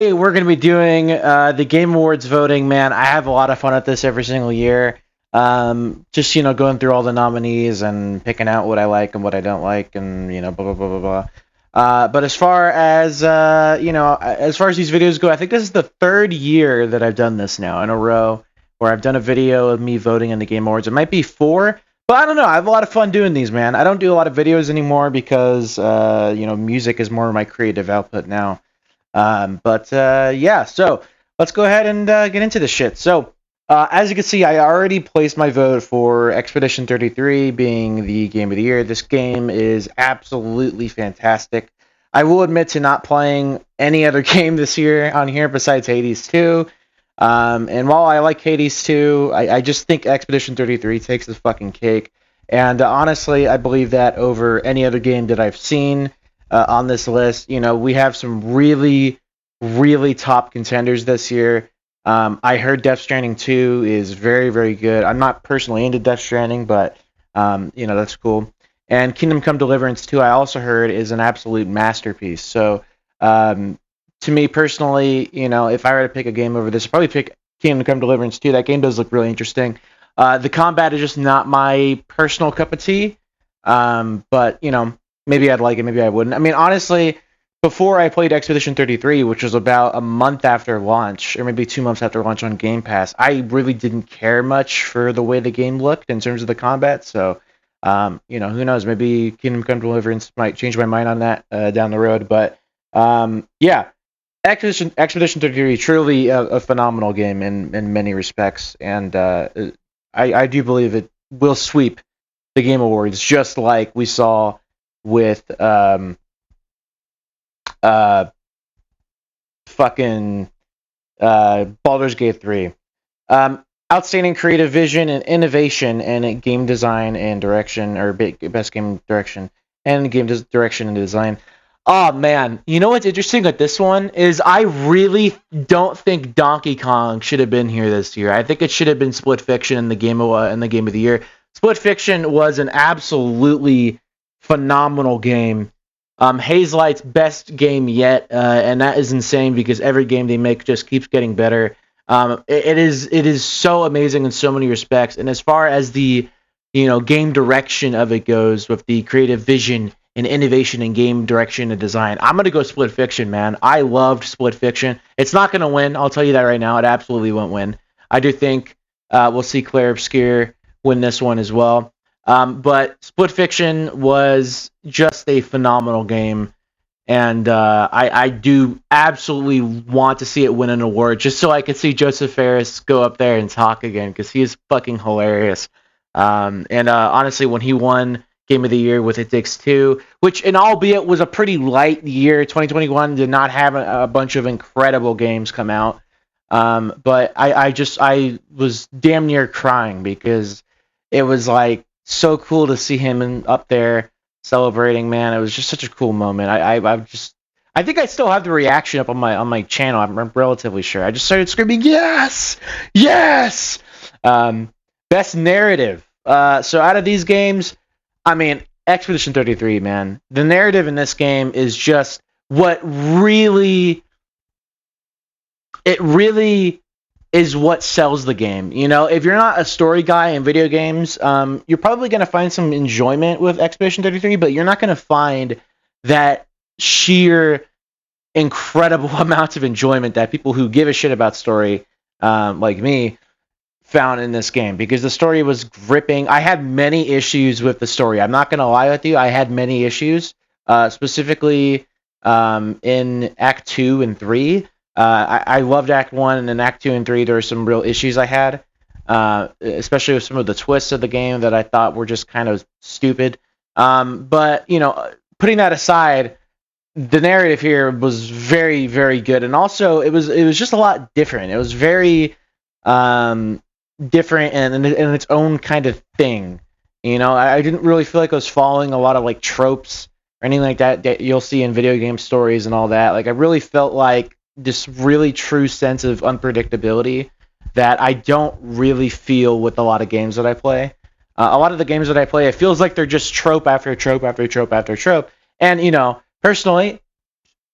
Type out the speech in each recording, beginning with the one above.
We're going to be doing the Game Awards voting, man. I have a lot of fun at this every single year. Just, going through all the nominees and picking out what I like and what I don't like and, blah, blah, blah, blah, blah. But as far as these videos go, I think this is the third year that I've done this now in a row where I've done a video of me voting in the Game Awards. It might be four, but I don't know. I have a lot of fun doing these, man. I don't do a lot of videos anymore because, music is more of my creative output now. So let's go ahead and get into this shit. So, as you can see, I already placed my vote for Expedition 33 being the game of the year. This game is absolutely fantastic. I will admit to not playing any other game this year on here besides Hades 2. And while I like Hades 2, I just think Expedition 33 takes the fucking cake. And honestly, I believe that over any other game that I've seen on this list. We have some really, really top contenders this year. I heard Death Stranding 2 is very, very good. I'm not personally into Death Stranding, but, that's cool. And Kingdom Come Deliverance 2, I also heard, is an absolute masterpiece. So, to me personally, if I were to pick a game over this, I'd probably pick Kingdom Come Deliverance 2. That game does look really interesting. The combat is just not my personal cup of tea. But, maybe I'd like it, maybe I wouldn't. I mean, honestly, before I played Expedition 33, which was about a month after launch, or maybe 2 months after launch on Game Pass, I really didn't care much for the way the game looked in terms of the combat. So, who knows? Maybe Kingdom Come Deliverance might change my mind on that down the road. But, Expedition 33 truly a phenomenal game in many respects, and I do believe it will sweep the Game Awards, just like we saw with fucking Baldur's Gate 3. Outstanding creative vision and innovation in game design and direction, or best game direction and direction and design. Oh man, you know what's interesting with this one is I really don't think Donkey Kong should have been here this year. I think it should have been Split Fiction in the game of the year. Split Fiction was an absolutely phenomenal game. Hazelight's best game yet, and that is insane because every game they make just keeps getting better. It is so amazing in so many respects, and as far as the game direction of it goes, with the creative vision and innovation in game direction and design, I'm gonna go Split Fiction, man. I loved Split Fiction. It's not gonna win, I'll tell you that right now. It absolutely won't win. I do think we'll see Claire Obscure win this one as well. But Split Fiction was just a phenomenal game, and I do absolutely want to see it win an award, just so I can see Joseph Fares go up there and talk again, because he is fucking hilarious. And honestly, when he won Game of the Year with It Takes Two, which, and albeit was a pretty light year, 2021 did not have a bunch of incredible games come out. But I was damn near crying because it was like so cool to see him up there celebrating, man. It was just such a cool moment. I think I still have the reaction up on my channel. I'm relatively sure. I just started screaming, "Yes! Yes!" Best narrative. So out of these games, I mean, Expedition 33, man. The narrative in this game is just what really is what sells the game. If you're not a story guy in video games, you're probably going to find some enjoyment with Expedition 33, but you're not going to find that sheer incredible amounts of enjoyment that people who give a shit about story, like me, found in this game, because the story was gripping. I had many issues with the story. I'm not going to lie with you. I had many issues, specifically in Act 2 and 3. I loved Act 1, and in Act 2 and 3, there were some real issues I had, especially with some of the twists of the game that I thought were just kind of stupid. But, putting that aside, the narrative here was very, very good, and also it was just a lot different. It was very different and in its own kind of thing. I didn't really feel like I was following a lot of like tropes or anything like that you'll see in video game stories and all that. Like, I really felt like this really true sense of unpredictability that I don't really feel with a lot of games that I play. A lot of the games that I play, it feels like they're just trope after trope after trope after trope. And, personally,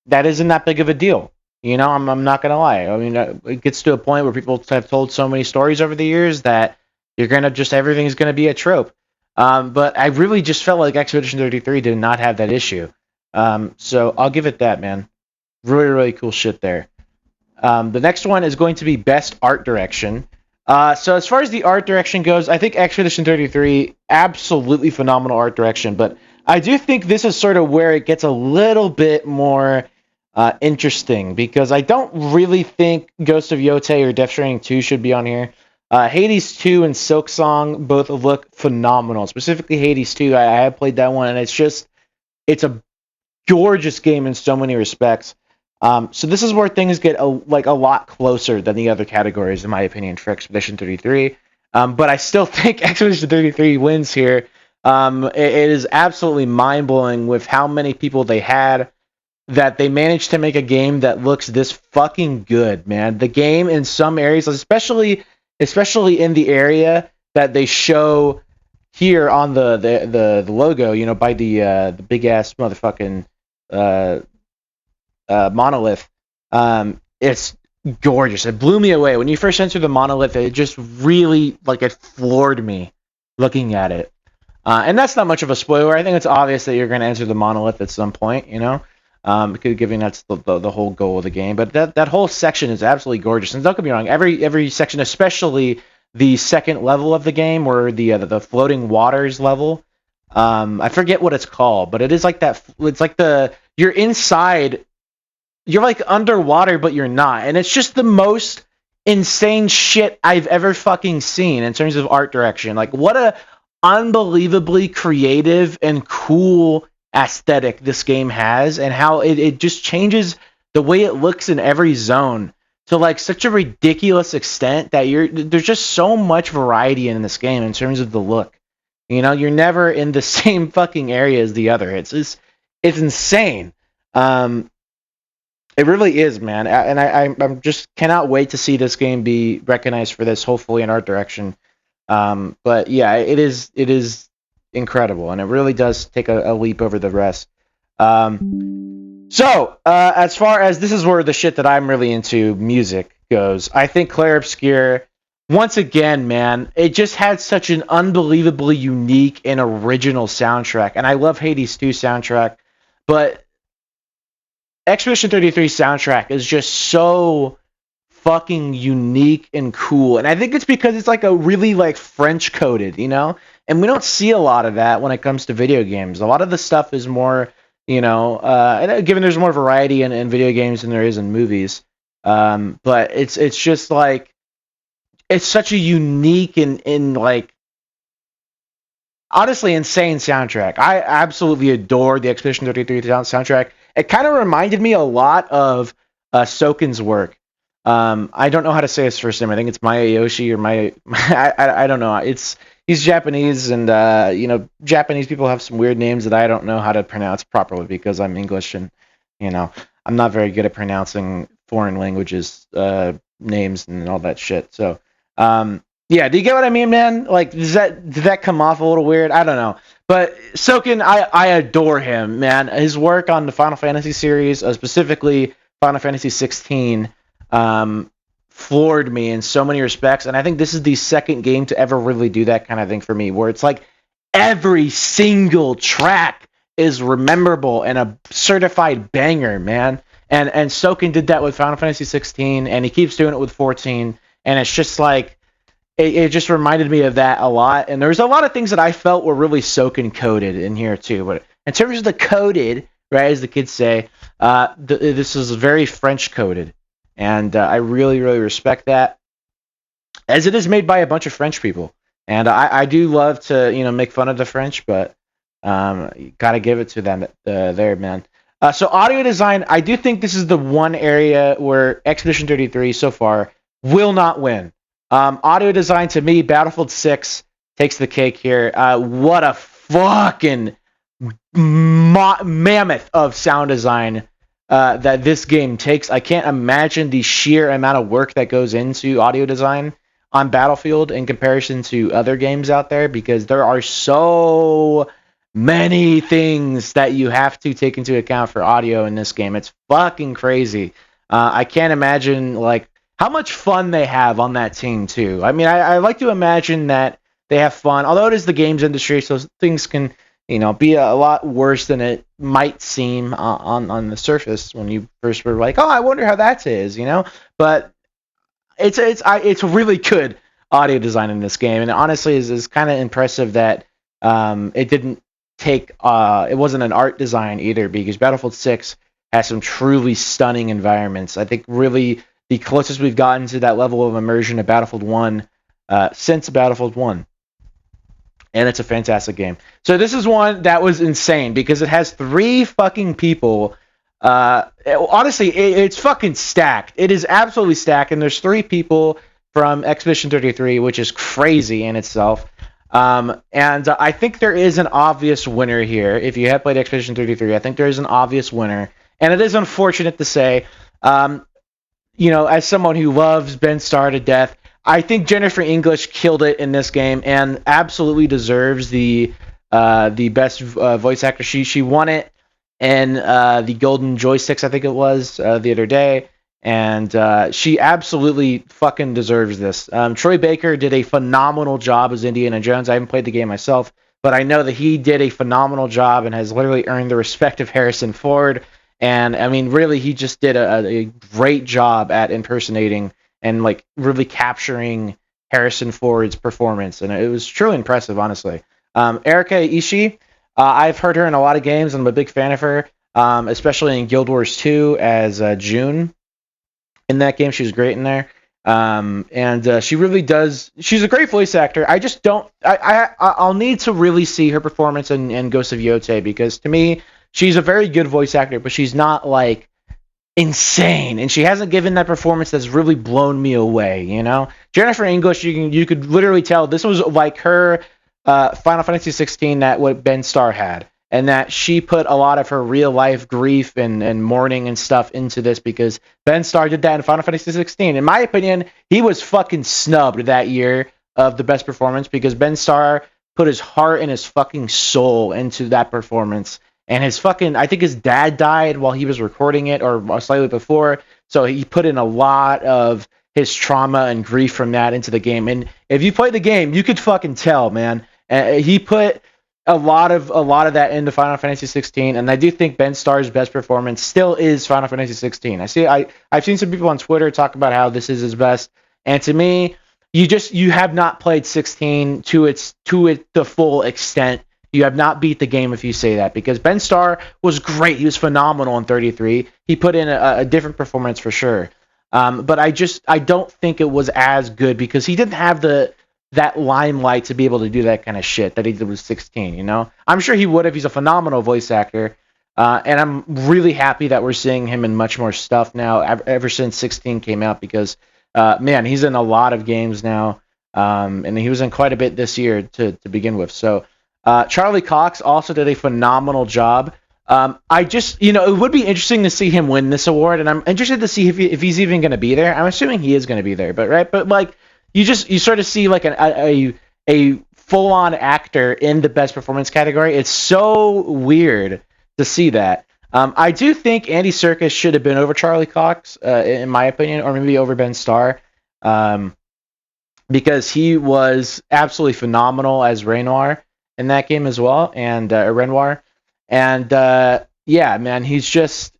that isn't that big of a deal. I'm not gonna lie. I mean, it gets to a point where people have told so many stories over the years that you're gonna just everything's gonna be a trope. But I really just felt like Expedition 33 did not have that issue. So I'll give it that, man. Really, really cool shit there. The next one is going to be Best Art Direction. So as far as the art direction goes, I think Expedition 33 absolutely phenomenal art direction, but I do think this is sort of where it gets a little bit more interesting because I don't really think Ghost of Yotei or Death Stranding 2 should be on here. Hades 2 and Silk Song both look phenomenal. Specifically Hades 2, I have played that one, and it's a gorgeous game in so many respects. So this is where things get a lot closer than the other categories, in my opinion, for Expedition 33. But I still think Expedition 33 wins here. It is absolutely mind blowing with how many people they had that they managed to make a game that looks this fucking good, man. The game in some areas, especially in the area that they show here on the logo, by the big ass motherfucking uh, monolith. It's gorgeous. It blew me away when you first entered the monolith. It just really it floored me looking at it. And that's not much of a spoiler. I think it's obvious that you're going to enter the monolith at some point. Given that's the whole goal of the game. But that whole section is absolutely gorgeous. And don't get me wrong, every section, especially the second level of the game, or the floating waters level. I forget what it's called, but it is like that. It's like you're inside. You're like underwater, but you're not. And it's just the most insane shit I've ever fucking seen in terms of art direction. Like, what a unbelievably creative and cool aesthetic this game has, and how it just changes the way it looks in every zone to such a ridiculous extent that there's just so much variety in this game in terms of the look. You're never in the same fucking area as the other. It's insane. It really is, man, and I'm just cannot wait to see this game be recognized for this, hopefully in art direction. But yeah, it is incredible, and it really does take a leap over the rest. So as far as this is where the shit that I'm really into music goes, I think Clair Obscur, once again, man, it just had such an unbelievably unique and original soundtrack, and I love Hades 2 soundtrack, but Expedition 33 soundtrack is just so fucking unique and cool. And I think it's because it's a really French coded, And we don't see a lot of that when it comes to video games. A lot of the stuff is more, given there's more variety in video games than there is in movies. But it's just it's such a unique and honestly insane soundtrack. I absolutely adore the Expedition 33 soundtrack. It kind of reminded me a lot of Soken's work. I don't know how to say his first name. I think it's Masayoshi or I don't know. He's Japanese, and Japanese people have some weird names that I don't know how to pronounce properly because I'm English, and I'm not very good at pronouncing foreign languages names and all that shit. So yeah, do you get what I mean, man? Did that come off a little weird? I don't know. But Soken, I adore him, man. His work on the Final Fantasy series, specifically Final Fantasy 16, floored me in so many respects. And I think this is the second game to ever really do that kind of thing for me, where it's every single track is rememberable and a certified banger, man. And Soken did that with Final Fantasy 16, and he keeps doing it with 14. And it's just it just reminded me of that a lot. And there's a lot of things that I felt were really Soken coded in here too. But in terms of the coded, right, as the kids say, this is very French coded. And I really, really respect that, as it is made by a bunch of French people. And I do love to, make fun of the French, but you gotta give it to them there, man. So audio design, I do think this is the one area where Expedition 33 so far will not win. Audio design, to me, Battlefield 6 takes the cake here. What a fucking mammoth of sound design that this game takes. I can't imagine the sheer amount of work that goes into audio design on Battlefield in comparison to other games out there, because there are so many things that you have to take into account for audio in this game. It's fucking crazy. I can't imagine like how much fun they have on that team too. I mean, I like to imagine that they have fun, although it is the games industry, so things can be a lot worse than it might seem on the surface when you first were like, oh, I wonder how that is. But it's really good audio design in this game, and honestly is kind of impressive that it didn't take it wasn't an art design either, because Battlefield 6 has some truly stunning environments. I think really the closest we've gotten to that level of immersion of Battlefield 1 since Battlefield 1. And it's a fantastic game. So this is one that was insane because it has 3 fucking people. Honestly, it's fucking stacked. It is absolutely stacked, and there's 3 people from Expedition 33, which is crazy in itself. And I think there is an obvious winner here. If you have played Expedition 33, I think there is an obvious winner, and it is unfortunate to say. As someone who loves Ben Starr to death, I think Jennifer English killed it in this game and absolutely deserves the best voice actor. She won it in the Golden Joysticks, I think it was, the other day, and she absolutely fucking deserves this. Troy Baker did a phenomenal job as Indiana Jones. I haven't played the game myself, but I know that he did a phenomenal job and has literally earned the respect of Harrison Ford. And I mean, really, he just did a great job at impersonating and like really capturing Harrison Ford's performance, and it was truly impressive, honestly. Erika Ishii, I've heard her in a lot of games, and I'm a big fan of her, especially in Guild Wars 2 as June. In that game, she was great in there. And she really does. She's a great voice actor. I just don't. I'll need to really see her performance in Ghost of Yotei, because to me, she's a very good voice actor, but she's not like insane, and she hasn't given that performance that's really blown me away. Jennifer English, you could literally tell this was like her Final Fantasy 16, that what Ben Starr had, and that she put a lot of her real life grief and mourning and stuff into this, because Ben Starr did that in Final Fantasy 16. In my opinion, he was fucking snubbed that year of the best performance, because Ben Starr put his heart and his fucking soul into that performance. And I think his dad died while he was recording it, or slightly before. So he put in a lot of his trauma and grief from that into the game. And if you play the game, you could fucking tell, man. He put a lot of that into Final Fantasy 16, and I do think Ben Starr's best performance still is Final Fantasy 16. I've seen some people on Twitter talk about how this is his best, and to me, you have not played 16 to the full extent. You have not beat the game if you say that, because Ben Starr was great. He was phenomenal in 33. He put in a different performance for sure. But I don't think it was as good, because he didn't have that limelight to be able to do that kind of shit that he did with 16. I'm sure he would if he's a phenomenal voice actor. And I'm really happy that we're seeing him in much more stuff now ever since 16 came out, because man, he's in a lot of games now. And he was in quite a bit this year to begin with. So Charlie Cox also did a phenomenal job. It would be interesting to see him win this award, and I'm interested to see if he's even going to be there. I'm assuming he is going to be there, but like you sort of see like a full on actor in the best performance category. It's so weird to see that. I do think Andy Serkis should have been over Charlie Cox, in my opinion, or maybe over Ben Starr, because he was absolutely phenomenal as Renoir in that game as well, and Renoir, and yeah, man, he's just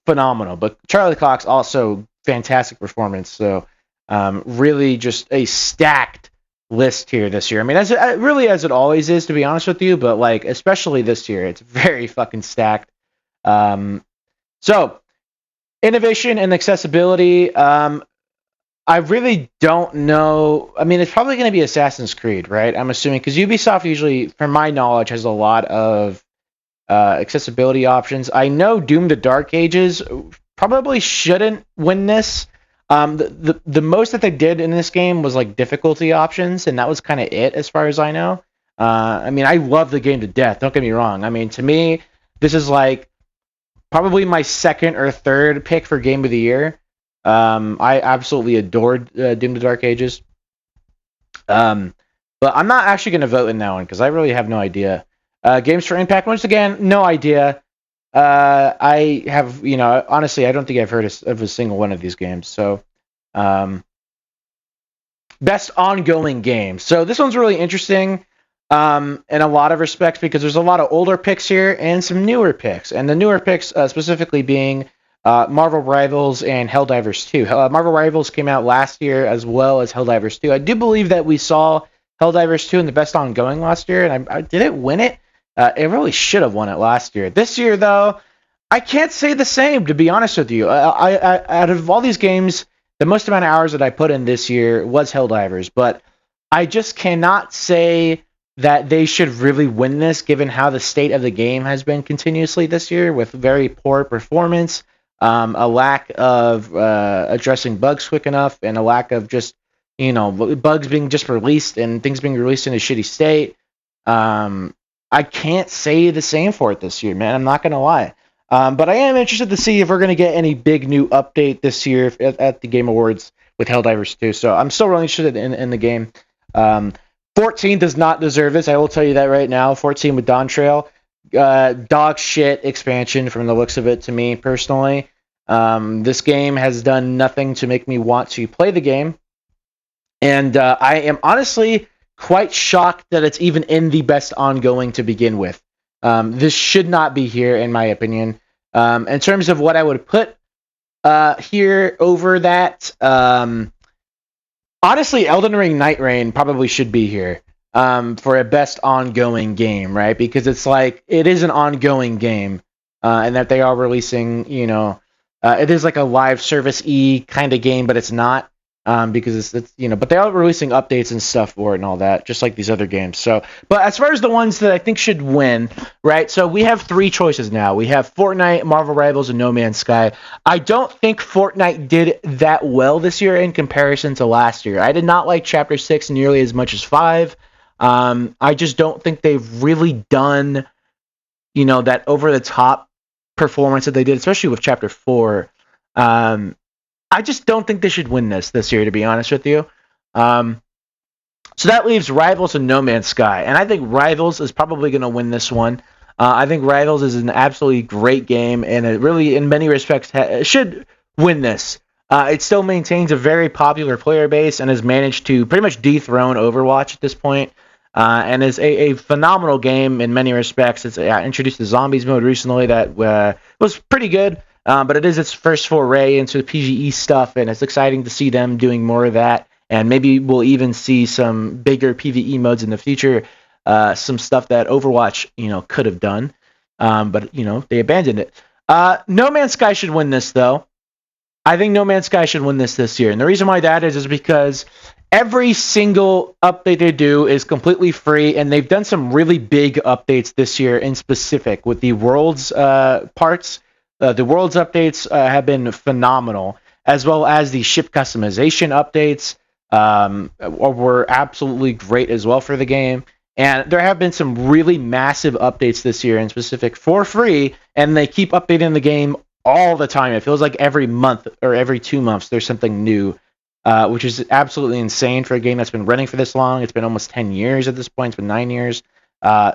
phenomenal. But Charlie Cox also fantastic performance. So really, just a stacked list here this year. I mean, as it always is, to be honest with you, but like especially this year, it's very fucking stacked. So innovation and accessibility. I really don't know. I mean, it's probably going to be Assassin's Creed, right? I'm assuming, because Ubisoft usually, from my knowledge, has a lot of accessibility options. I know Doom: The Dark Ages probably shouldn't win this. The most that they did in this game was like difficulty options, and that was kind of it as far as I know. I mean, I love the game to death. Don't get me wrong. I mean, to me, this is like probably my second or third pick for Game of the Year. I absolutely adored Doom: The Dark Ages. But I'm not actually going to vote in that one, because I really have no idea. Games for Impact, once again, no idea. I have, honestly, I don't think I've heard of a single one of these games. So, um, best ongoing game. So this one's really interesting in a lot of respects because there's a lot of older picks here and some newer picks. And the newer picks specifically being Marvel Rivals and Helldivers 2. Marvel Rivals came out last year as well as Helldivers 2. I do believe that we saw Helldivers 2 in the best ongoing last year, and I did it win it? It really should have won it last year. This year, though, I can't say the same, to be honest with you. Out of all these games, the most amount of hours that I put in this year was Helldivers, but I just cannot say that they should really win this given how the state of the game has been continuously this year with very poor performance, a lack of addressing bugs quick enough, and a lack of just, bugs being just released and things being released in a shitty state. I can't say the same for it this year, man. I'm not going to lie. But I am interested to see if we're going to get any big new update this year at the Game Awards with Helldivers 2. So I'm still really interested in the game. 14 does not deserve this. I will tell you that right now. 14 with Dawntrail. Dog shit expansion from the looks of it to me personally. This game has done nothing to make me want to play the game. And I am honestly quite shocked that it's even in the best ongoing to begin with. This should not be here, in my opinion. In terms of what I would put here over that, honestly, Elden Ring Night Rain probably should be here for a best ongoing game, right? Because it's like, it is an ongoing game, and that they are releasing, it is like a live service-y kind of game, but it's not. Because it's but they are releasing updates and stuff for it and all that, just like these other games. So, but as far as the ones that I think should win, right? So we have three choices now. We have Fortnite, Marvel Rivals, and No Man's Sky. I don't think Fortnite did that well this year in comparison to last year. I did not like Chapter 6 nearly as much as 5. I just don't think they've really done, that over-the-top performance that they did, especially with Chapter 4. I just don't think they should win this year, to be honest with you. So that leaves Rivals and No Man's Sky. And I think Rivals is probably going to win this one. I think Rivals is an absolutely great game, and it really, in many respects, should win this. It still maintains a very popular player base and has managed to pretty much dethrone Overwatch at this point, and is a phenomenal game in many respects. It's introduced the Zombies mode recently that was pretty good. But it is its first foray into the PvE stuff, and it's exciting to see them doing more of that. And maybe we'll even see some bigger PvE modes in the future. Some stuff that Overwatch, could have done, but they abandoned it. No Man's Sky should win this, though. I think No Man's Sky should win this year, and the reason why that is because every single update they do is completely free, and they've done some really big updates this year in specific with the Worlds parts. The Worlds updates have been phenomenal, as well as the ship customization updates were absolutely great as well for the game. And there have been some really massive updates this year in specific for free, and they keep updating the game all the time. It feels like every month or every 2 months there's something new, which is absolutely insane for a game that's been running for this long. It's been almost 10 years at this point. It's been 9 years.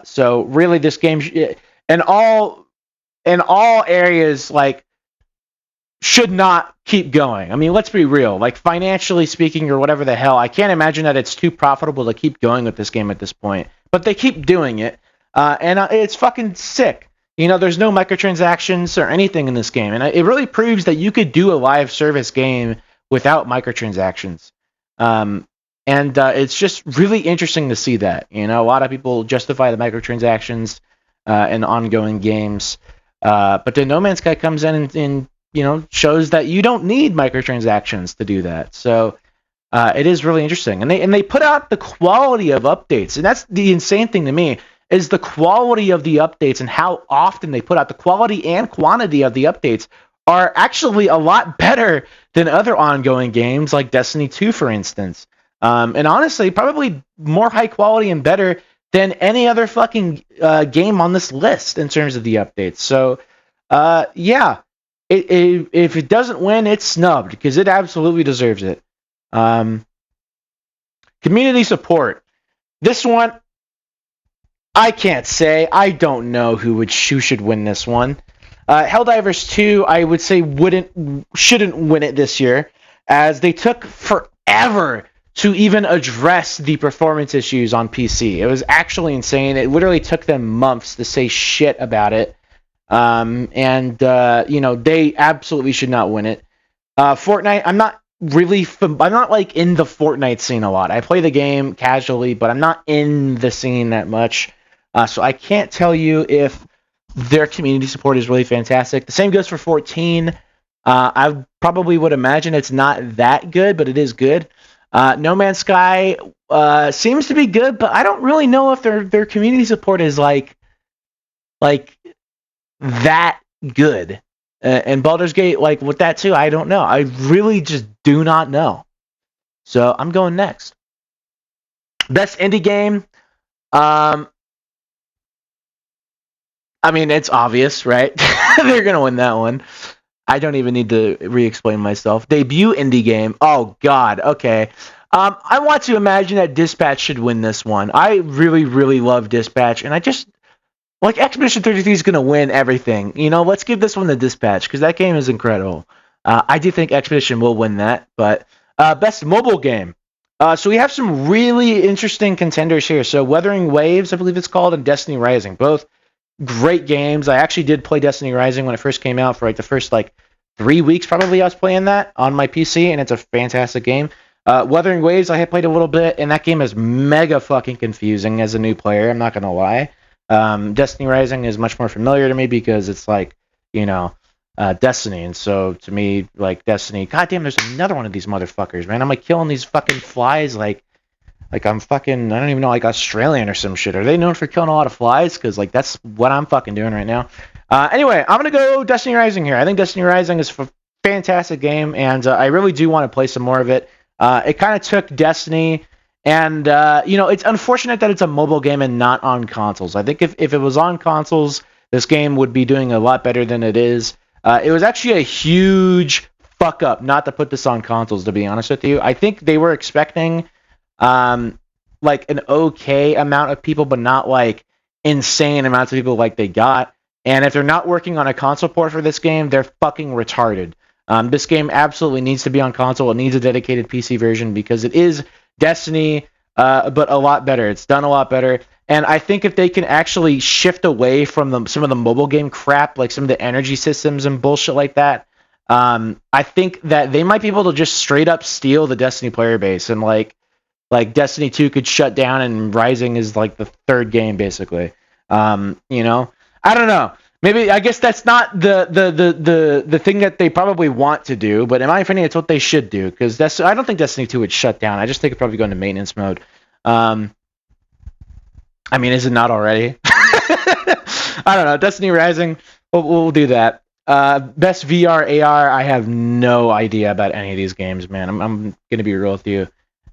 So really, this game, in all areas, should not keep going. I mean, let's be real. Financially speaking, or whatever the hell, I can't imagine that it's too profitable to keep going with this game at this point. But they keep doing it, and it's fucking sick. There's no microtransactions or anything in this game, and it really proves that you could do a live service game without microtransactions. And it's just really interesting to see that. A lot of people justify the microtransactions in ongoing games. But then No Man's Sky comes in and shows that you don't need microtransactions to do that. So it is really interesting. And they put out the quality of updates. And that's the insane thing to me, is the quality of the updates and how often they put out. The quality and quantity of the updates are actually a lot better than other ongoing games like Destiny 2, for instance. And honestly, probably more high quality and better than any other fucking game on this list in terms of the updates. So, yeah, if it doesn't win, it's snubbed because it absolutely deserves it. Community support. This one, I can't say. I don't know who should win this one. Helldivers 2, I would say shouldn't win it this year, as they took forever to even address the performance issues on PC. It was actually insane. It literally took them months to say shit about it. They absolutely should not win it. Fortnite, I'm not like in the Fortnite scene a lot. I play the game casually, but I'm not in the scene that much. So I can't tell you if their community support is really fantastic. The same goes for 14. I probably would imagine it's not that good, but it is good. No Man's Sky seems to be good, but I don't really know if their community support is like that good. And Baldur's Gate, like with that too, I don't know. I really just do not know. So I'm going next. Best indie game. I mean, it's obvious, right? They're gonna win that one. I don't even need to re-explain myself. Debut indie game. Oh God. Okay. I want to imagine that Dispatch should win this one. I really, really love Dispatch, and I just like Expedition 33 is gonna win everything. Let's give this one to Dispatch because that game is incredible. I do think Expedition will win that, but best mobile game. So we have some really interesting contenders here. So Wuthering Waves, I believe it's called, and Destiny Rising, both great games. I actually did play Destiny Rising when it first came out for like the first 3 weeks probably. I was playing that on my PC, and it's a fantastic game. Wuthering Waves, I had played a little bit, and that game is mega fucking confusing as a new player. I'm not gonna lie. Destiny Rising is much more familiar to me because it's Destiny, and so to me, like Destiny. Goddamn, there's another one of these motherfuckers, man. I'm like killing these fucking flies like I'm fucking, I don't even know, like Australian or some shit. Are they known for killing a lot of flies? Because that's what I'm fucking doing right now. Anyway, I'm gonna go Destiny Rising here. I think Destiny Rising is a fantastic game, and I really do want to play some more of it. It kind of took Destiny, and it's unfortunate that it's a mobile game and not on consoles. I think if it was on consoles, this game would be doing a lot better than it is. It was actually a huge fuck up not to put this on consoles, to be honest with you. I think they were expecting like an okay amount of people, but not like insane amounts of people like they got. And if they're not working on a console port for this game, they're fucking retarded. This game absolutely needs to be on console. It needs a dedicated PC version because it is Destiny, but a lot better. It's done a lot better. And I think if they can actually shift away from some of the mobile game crap, like some of the energy systems and bullshit like that, I think that they might be able to just straight up steal the Destiny player base, and like Destiny 2 could shut down and Rising is like the third game basically. I don't know. Maybe, I guess that's not the thing that they probably want to do, but in my opinion, it's what they should do, because I don't think Destiny 2 would shut down. I just think it'd probably go into maintenance mode. I mean, is it not already? I don't know. Destiny Rising, we'll do that. Best VR AR, I have no idea about any of these games, man. I'm gonna be real with you.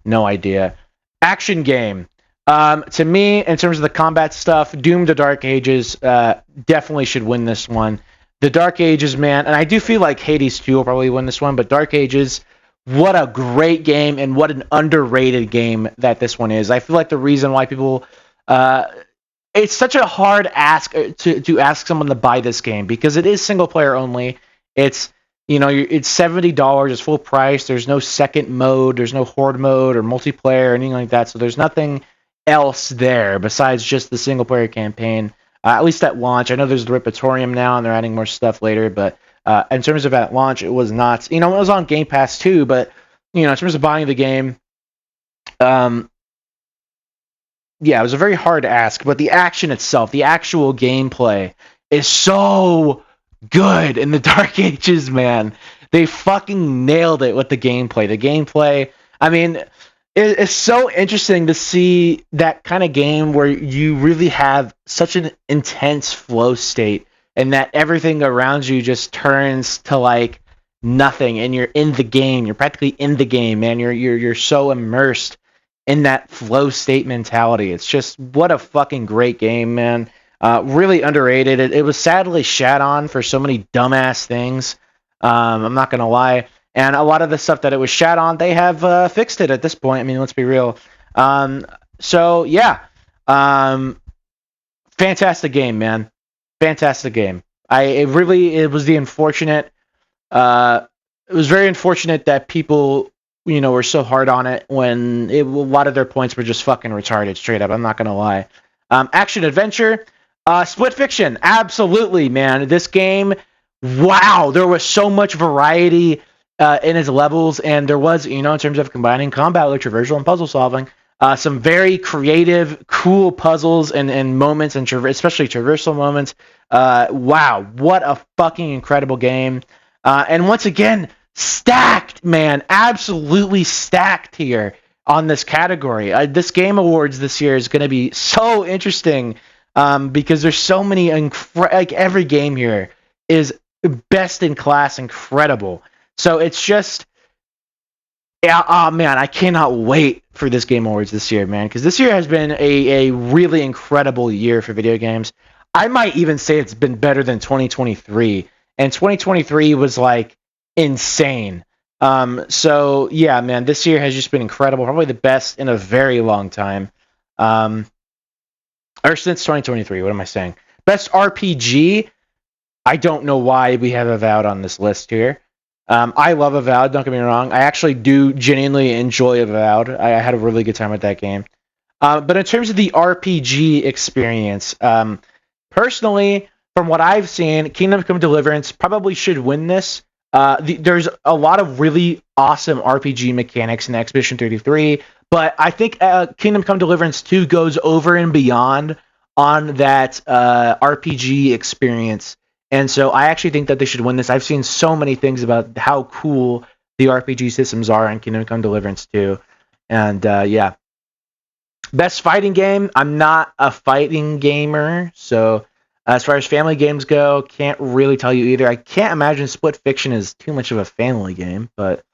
No idea. Action game. To me, in terms of the combat stuff, Doom: The Dark Ages definitely should win this one. The Dark Ages, man, and I do feel like Hades 2 will probably win this one, but Dark Ages, what a great game and what an underrated game that this one is. I feel like the reason why people... it's such a hard ask to ask someone to buy this game, because it is single player only. It's it's $70. It's full price. There's no second mode. There's no horde mode or multiplayer or anything like that. So there's nothing else there besides just the single player campaign. At least at launch. I know there's the Repertorium now, and they're adding more stuff later. But in terms of at launch, it was not. It was on Game Pass too. But in terms of buying the game, yeah, it was a very hard ask. But the action itself, the actual gameplay, is so good in the Dark Ages, man. They fucking nailed it with the gameplay. The gameplay, I mean, it's so interesting to see that kind of game where you really have such an intense flow state, and that everything around you just turns to like nothing, and you're in the game. You're practically in the game, man. You're so immersed in that flow state mentality. It's just, what a fucking great game, man. Really underrated. It was sadly shat on for so many dumbass things. I'm not gonna lie. And a lot of the stuff that it was shat on, they have fixed it at this point. I mean, let's be real. So yeah, fantastic game, man. Fantastic game. It was the unfortunate. It was very unfortunate that people, were so hard on it when a lot of their points were just fucking retarded, straight up. I'm not gonna lie. Action adventure, Split Fiction, absolutely, man. This game, wow, there was so much variety in its levels, and there was, in terms of combining combat with traversal and puzzle solving. Some very creative, cool puzzles and moments, and especially traversal moments. Wow, what a fucking incredible game! And once again, stacked, man, absolutely stacked here on this category. This Game Awards this year is going to be so interesting because there's so many, like every game here is best in class, incredible. So it's just, yeah, oh man, I cannot wait for this Game Awards this year, man, because this year has been a really incredible year for video games. I might even say it's been better than 2023, and 2023 was like insane. So yeah, man, this year has just been incredible, probably the best in a very long time. Or since 2023, what am I saying? Best RPG, I don't know why we have Avowed on this list here. I love Avowed, don't get me wrong. I actually do genuinely enjoy Avowed. I had a really good time with that game. But in terms of the RPG experience, personally, from what I've seen, Kingdom Come Deliverance probably should win this. There's a lot of really awesome RPG mechanics in Expedition 33, but I think Kingdom Come Deliverance 2 goes over and beyond on that RPG experience. And so I actually think that they should win this. I've seen so many things about how cool the RPG systems are in Kingdom Come Deliverance 2. And yeah. Best fighting game, I'm not a fighting gamer, so as far as family games go, can't really tell you either. I can't imagine Split Fiction is too much of a family game, but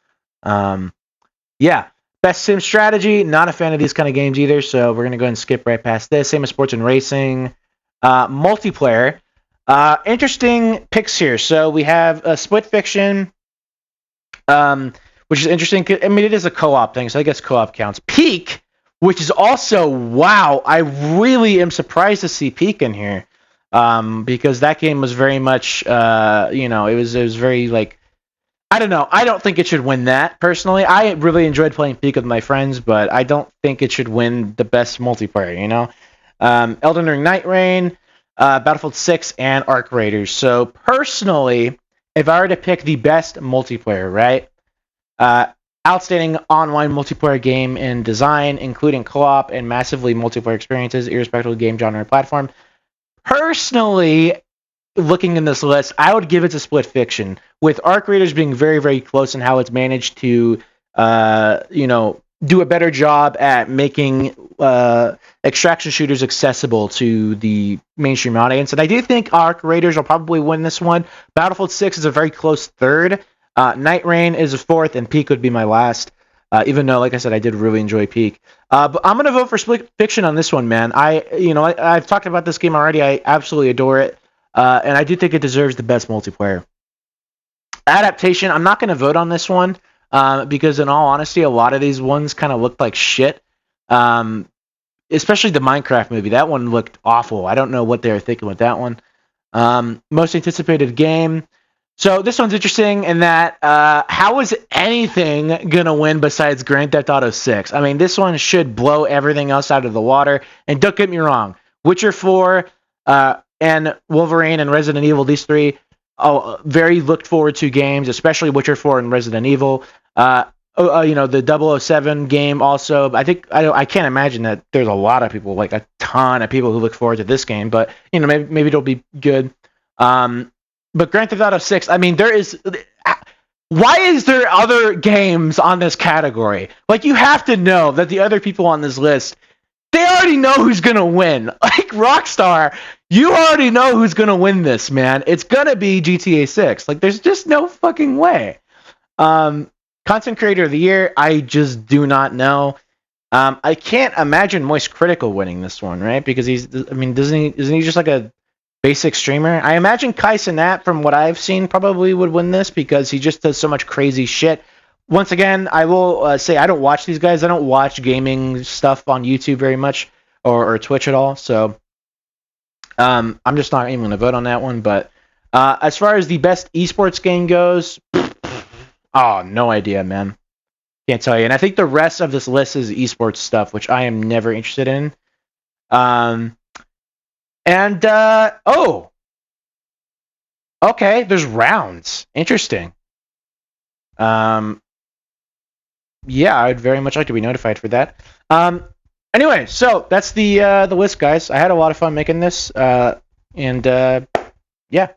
yeah. Best sim strategy, not a fan of these kind of games either, so we're gonna go ahead and skip right past this. Same as sports and racing. Multiplayer, interesting picks here. So we have Split Fiction, which is interesting. I mean, it is a co-op thing, so I guess co-op counts. Peak, which is also, wow, I really am surprised to see Peak in here, because that game was very much, it was very like, I don't know. I don't think it should win that personally. I really enjoyed playing Peak with my friends, but I don't think it should win the best multiplayer. Elden Ring Night Rain, Battlefield 6, and Arc Raiders. So personally, if I were to pick the best multiplayer, right? Outstanding online multiplayer game in design, including co-op and massively multiplayer experiences, irrespective of game genre or platform. Personally, looking in this list, I would give it to Split Fiction, with Arc Raiders being very, very close in how it's managed to, do a better job at making extraction shooters accessible to the mainstream audience. And I do think Arc Raiders will probably win this one. Battlefield 6 is a very close third. Night Rain is a fourth, and Peak would be my last. Even though, like I said, I did really enjoy Peak. But I'm gonna vote for Split Fiction on this one, man. I've talked about this game already. I absolutely adore it, and I do think it deserves the best multiplayer. Adaptation, I'm not gonna vote on this one because, in all honesty, a lot of these ones kind of looked like shit. Especially the Minecraft movie. That one looked awful. I don't know what they were thinking with that one. Most anticipated game. So this one's interesting in that how is anything gonna win besides Grand Theft Auto 6? I mean, this one should blow everything else out of the water. And don't get me wrong, Witcher 4 and Wolverine and Resident Evil, these three, very looked forward to games, especially Witcher 4 and Resident Evil. The 007 game also. I can't imagine that there's a lot of people, like a ton of people, who look forward to this game. But maybe it'll be good. But Grand Theft Auto 6, I mean, why is there other games on this category? Like, you have to know that the other people on this list, they already know who's going to win. Like, Rockstar, you already know who's going to win this, man. It's going to be GTA 6. Like, there's just no fucking way. Content Creator of the Year, I just do not know. I can't imagine Moist Critical winning this one, right? Because isn't he just like a basic streamer? I imagine Kai Cenat, from what I've seen, probably would win this because he just does so much crazy shit. Once again, I will say I don't watch these guys. I don't watch gaming stuff on YouTube very much or Twitch at all. So I'm just not even going to vote on that one. But As far as the best esports game goes, oh, no idea, man. Can't tell you. And I think the rest of this list is esports stuff, which I am never interested in. Um, and oh, okay, there's rounds. Interesting. Um, yeah, I'd very much like to be notified for that. Anyway, so that's the list, guys. I had a lot of fun making this. And yeah.